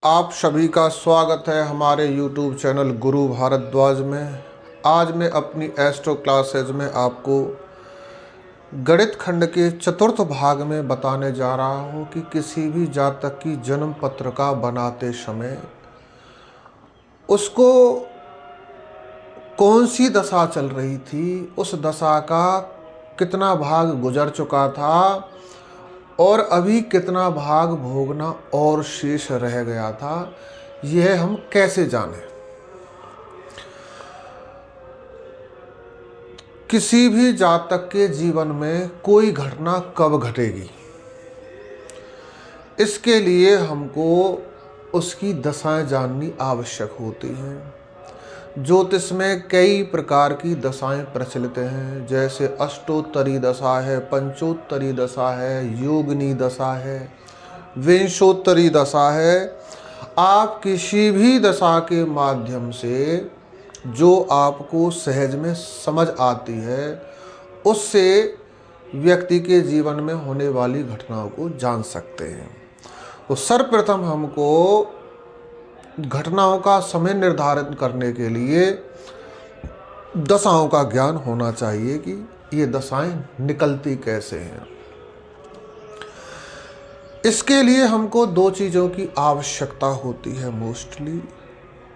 आप सभी का स्वागत है हमारे YouTube चैनल गुरु भारद्वाज में। आज मैं अपनी एस्ट्रो क्लासेज में आपको गणित खंड के चतुर्थ भाग में बताने जा रहा हूं कि किसी भी जातक की जन्म पत्रिका बनाते समय उसको कौन सी दशा चल रही थी, उस दशा का कितना भाग गुजर चुका था और अभी कितना भाग भोगना और शेष रह गया था, यह हम कैसे जानें। किसी भी जातक के जीवन में कोई घटना कब घटेगी, इसके लिए हमको उसकी दशाएं जाननी आवश्यक होती हैं। ज्योतिष में कई प्रकार की दशाएं प्रचलित हैं, जैसे अष्टोत्तरी दशा है, पंचोत्तरी दशा है, योगिनी दशा है, विंशोत्तरी दशा है। आप किसी भी दशा के माध्यम से जो आपको सहज में समझ आती है, उससे व्यक्ति के जीवन में होने वाली घटनाओं को जान सकते हैं। तो सर्वप्रथम हमको घटनाओं का समय निर्धारित करने के लिए दशाओं का ज्ञान होना चाहिए कि ये दशाएं निकलती कैसे हैं। इसके लिए हमको दो चीज़ों की आवश्यकता होती है मोस्टली,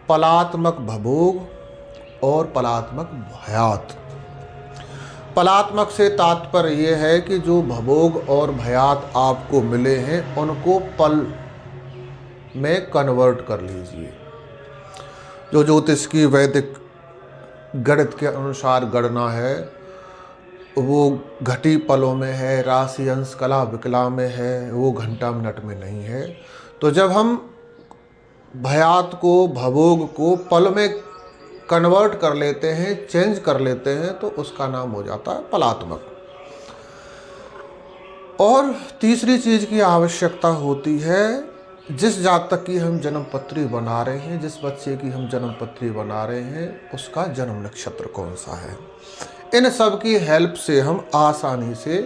पलात्मक भवोग और पलात्मक भयात। पलात्मक से तात्पर्य यह है कि जो भवोग और भयात आपको मिले हैं उनको पल में कन्वर्ट कर लीजिए। जो ज्योतिष की वैदिक गणित के अनुसार गणना है वो घटी पलों में है, राशि अंश कला विकला में है, वो घंटा मिनट में नहीं है। तो जब हम भयात को, भवोग को पल में कन्वर्ट कर लेते हैं, चेंज कर लेते हैं, तो उसका नाम हो जाता है पलात्मक। और तीसरी चीज की आवश्यकता होती है, जिस जातक की हम जन्मपत्री बना रहे हैं, जिस बच्चे की हम जन्मपत्री बना रहे हैं, उसका जन्म नक्षत्र कौन सा है। इन सब की हेल्प से हम आसानी से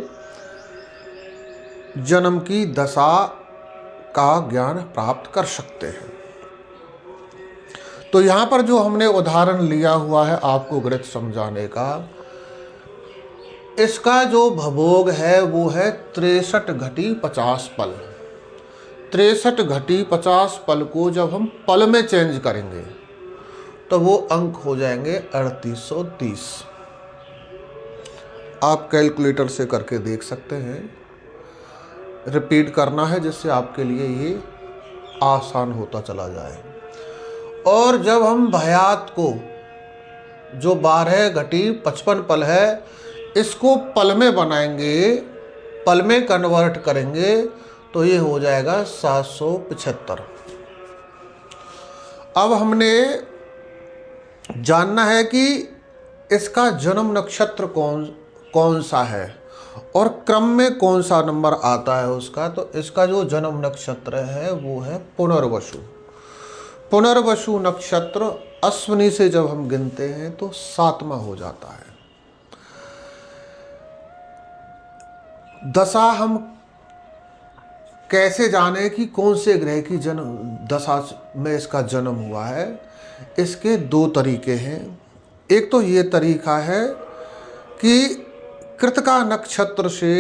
जन्म की दशा का ज्ञान प्राप्त कर सकते हैं। तो यहाँ पर जो हमने उदाहरण लिया हुआ है आपको गणित समझाने का, इसका जो भवोग है वो है 63 घटी 50 पल। 63 घटी 50 पल को जब हम पल में चेंज करेंगे तो वो अंक हो जाएंगे 3830। आप कैलकुलेटर से करके देख सकते हैं, रिपीट करना है जिससे आपके लिए ये आसान होता चला जाए। और जब हम भयात को, जो 12 घटी 55 पल है, इसको पल में बनाएंगे, पल में कन्वर्ट करेंगे तो ये हो जाएगा 775। अब हमने जानना है कि इसका जन्म नक्षत्र कौन सा है और क्रम में कौन सा नंबर आता है उसका। तो इसका जो जन्म नक्षत्र है वो है पुनर्वसु। पुनर्वसु नक्षत्र अश्विनी से जब हम गिनते हैं तो 7वां हो जाता है। दशा हम कैसे जाने कि कौन से ग्रह की जन्म दशा में इसका जन्म हुआ है। इसके दो तरीके हैं। एक तो ये तरीका है कि कृतिका नक्षत्र से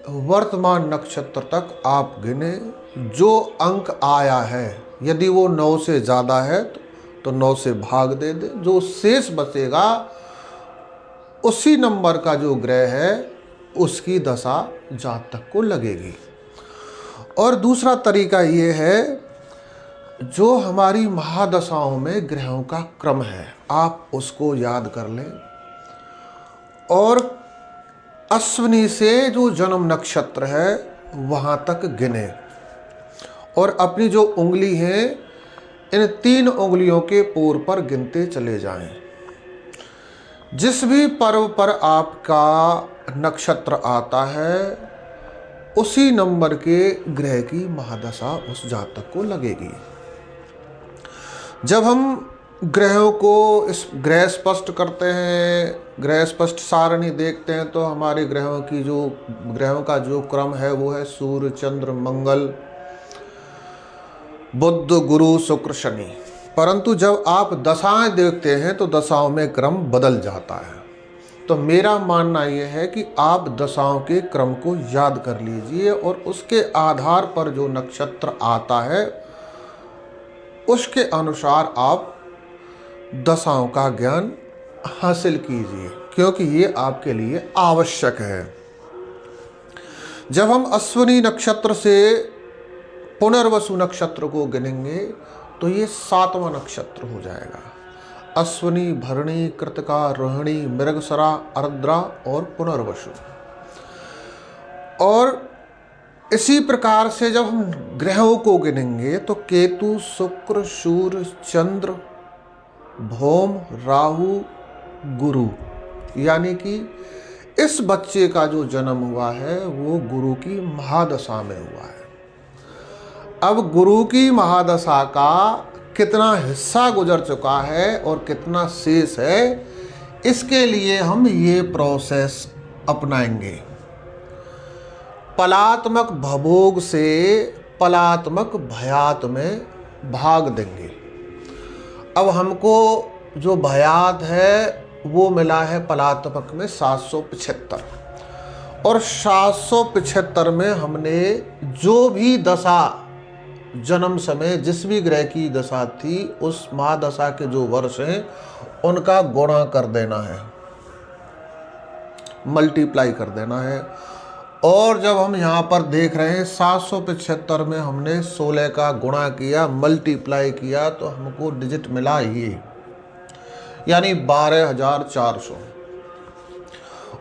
वर्तमान नक्षत्र तक आप गिने, जो अंक आया है यदि वो 9 से ज़्यादा है तो 9 से भाग दे दे, जो शेष बचेगा उसी नंबर का जो ग्रह है उसकी दशा जातक को लगेगी। और दूसरा तरीका ये है, जो हमारी महादशाओं में ग्रहों का क्रम है आप उसको याद कर लें और अश्विनी से जो जन्म नक्षत्र है वहाँ तक गिने और अपनी जो उंगली है इन 3 उंगलियों के पोर पर गिनते चले जाएं। जिस भी पर्व पर आपका नक्षत्र आता है उसी नंबर के ग्रह की महादशा उस जातक को लगेगी। जब हम ग्रहों को इस ग्रह स्पष्ट करते हैं, ग्रह स्पष्ट सारणी देखते हैं, तो हमारे ग्रहों का जो क्रम है वो है सूर्य, चंद्र, मंगल, बुध गुरु शुक्र शनि। परंतु जब आप दशाएं देखते हैं तो दशाओं में क्रम बदल जाता है। तो मेरा मानना यह है कि आप दशाओं के क्रम को याद कर लीजिए और उसके आधार पर जो नक्षत्र आता है उसके अनुसार आप दशाओं का ज्ञान हासिल कीजिए, क्योंकि ये आपके लिए आवश्यक है। जब हम अश्विनी नक्षत्र से पुनर्वसु नक्षत्र को गिनेंगे तो ये 7वां नक्षत्र हो जाएगा। अश्विनी, भरणी, कृतिका, रोहिणी, मृगशिरा, आर्द्रा और पुनर्वसु। और इसी प्रकार से जब हम ग्रहों को गिनेंगे तो केतु, शुक्र, सूर्य, चंद्र, भौम, राहु, गुरु, यानी कि इस बच्चे का जो जन्म हुआ है वो गुरु की महादशा में हुआ है। अब गुरु की महादशा का कितना हिस्सा गुजर चुका है और कितना शेष है, इसके लिए हम ये प्रोसेस अपनाएंगे। पलात्मक भवोग से पलात्मक भयात में भाग देंगे। अब हमको जो भयात है वो मिला है पलात्मक में 775, और 775 में हमने जो भी दशा जन्म समय जिस भी ग्रह की दशा थी उस महादशा के जो वर्ष हैं उनका गुणा कर देना है, मल्टीप्लाई कर देना है। और जब हम यहाँ पर देख रहे हैं 775 में हमने 16 का गुणा किया, मल्टीप्लाई किया, तो हमको डिजिट मिला ये, यानी 12,400।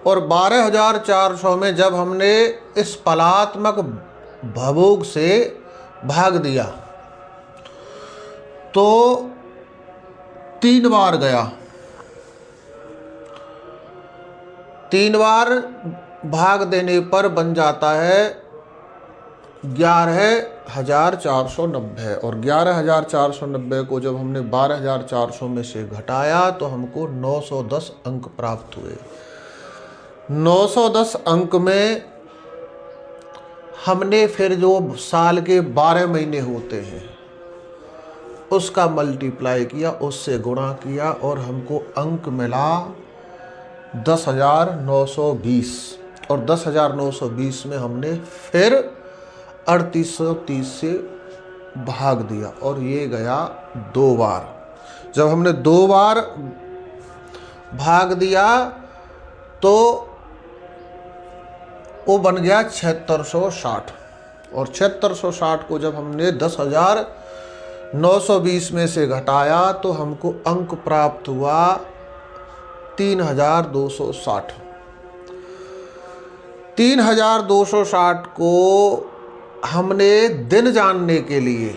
और 12,400 में जब हमने इस पलात्मक भवोग से भाग दिया तो 3 बार गया। 3 बार भाग देने पर बन जाता है 11,490। और 11,490 को जब हमने 12,400 में से घटाया तो हमको 910 अंक प्राप्त हुए। 910 अंक में हमने फिर जो साल के 12 महीने होते हैं उसका मल्टीप्लाई किया, उससे गुणा किया, और हमको अंक मिला 10,920। और 10,920 में हमने फिर 3830 से भाग दिया, और ये गया 2 बार। जब हमने 2 बार भाग दिया तो वो बन गया 7660। और 7660 को जब हमने 10,920 में से घटाया तो हमको अंक प्राप्त हुआ 3,260। 3,260 को हमने दिन जानने के लिए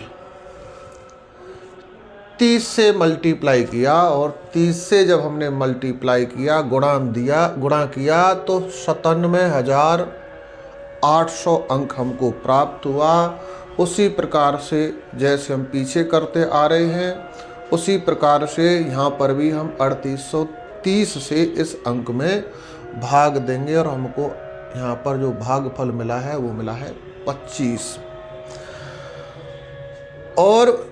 30 से मल्टीप्लाई किया, और 30 से जब हमने मल्टीप्लाई किया, गुणा किया तो 97,800 अंक हमको प्राप्त हुआ। उसी प्रकार से जैसे हम पीछे करते आ रहे हैं उसी प्रकार से यहाँ पर भी हम 3830 से इस अंक में भाग देंगे, और हमको यहाँ पर जो भागफल मिला है वो मिला है 25। और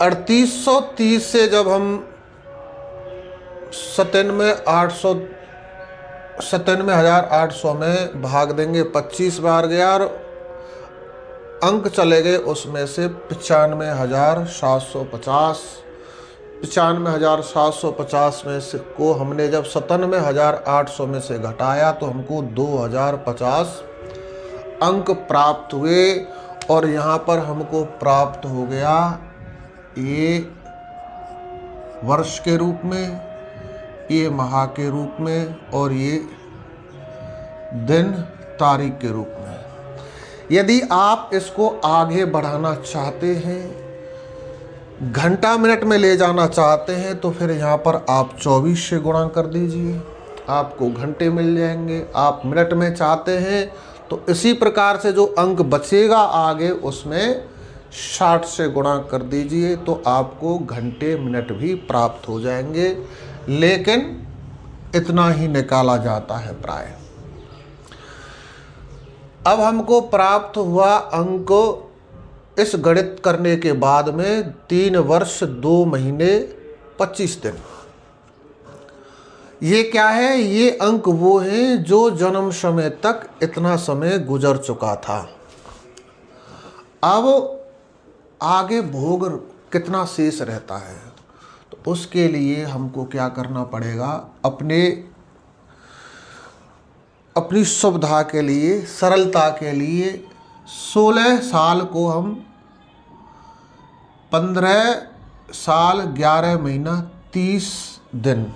3830 से जब हम 97,800 में भाग देंगे, 25 बार गया और अंक चले गए उसमें से 95,750। 95,750 में से को हमने जब 97,800 में से घटाया तो हमको 2,050 अंक प्राप्त हुए। और यहाँ पर हमको प्राप्त हो गया ये वर्ष के रूप में, ये माह के रूप में, और ये दिन तारीख के रूप में। यदि आप इसको आगे बढ़ाना चाहते हैं, घंटा मिनट में ले जाना चाहते हैं, तो फिर यहाँ पर आप 24 से गुणा कर दीजिए, आपको घंटे मिल जाएंगे। आप मिनट में चाहते हैं तो इसी प्रकार से जो अंक बचेगा आगे उसमें 60 से गुणा कर दीजिए, तो आपको घंटे मिनट भी प्राप्त हो जाएंगे। लेकिन इतना ही निकाला जाता है प्राय। अब हमको प्राप्त हुआ अंक इस गणित करने के बाद में 3 वर्ष 2 महीने 25 दिन। ये क्या है? ये अंक वो हैं जो जन्म समय तक इतना समय गुजर चुका था। अब आगे भोग कितना शेष रहता है, तो उसके लिए हमको क्या करना पड़ेगा? अपनी सुविधा के लिए, सरलता के लिए 16 साल को हम 15 साल 11 महीना 30 दिन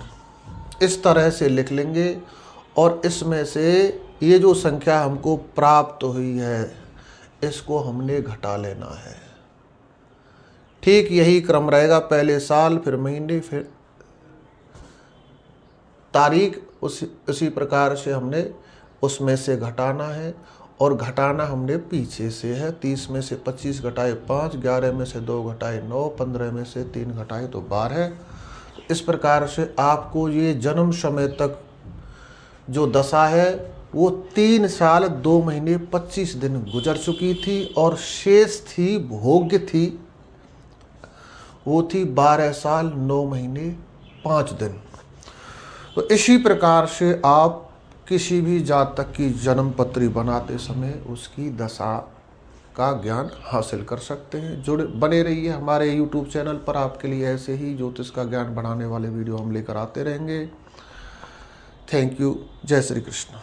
इस तरह से लिख लेंगे, और इसमें से ये जो संख्या हमको प्राप्त हुई है इसको हमने घटा लेना है। ठीक यही क्रम रहेगा, पहले साल, फिर महीने, फिर तारीख, उसी प्रकार से हमने उसमें से घटाना है। और घटाना हमने पीछे से है। 30 में से 25 घटाए 5, 11 में से 2 घटाए 9, 15 में से 3 घटाए तो 12। इस प्रकार से आपको ये जन्म समय तक जो दशा है वो 3 साल 2 महीने 25 दिन गुजर चुकी थी, और शेष थी, भोग्य थी, वो थी 12 साल 9 महीने 5 दिन। तो इसी प्रकार से आप किसी भी जातक की जन्म पत्री बनाते समय उसकी दशा का ज्ञान हासिल कर सकते हैं। बने रहिए हमारे YouTube चैनल पर, आपके लिए ऐसे ही ज्योतिष का ज्ञान बढ़ाने वाले वीडियो हम लेकर आते रहेंगे। Thank you. जय श्री कृष्ण।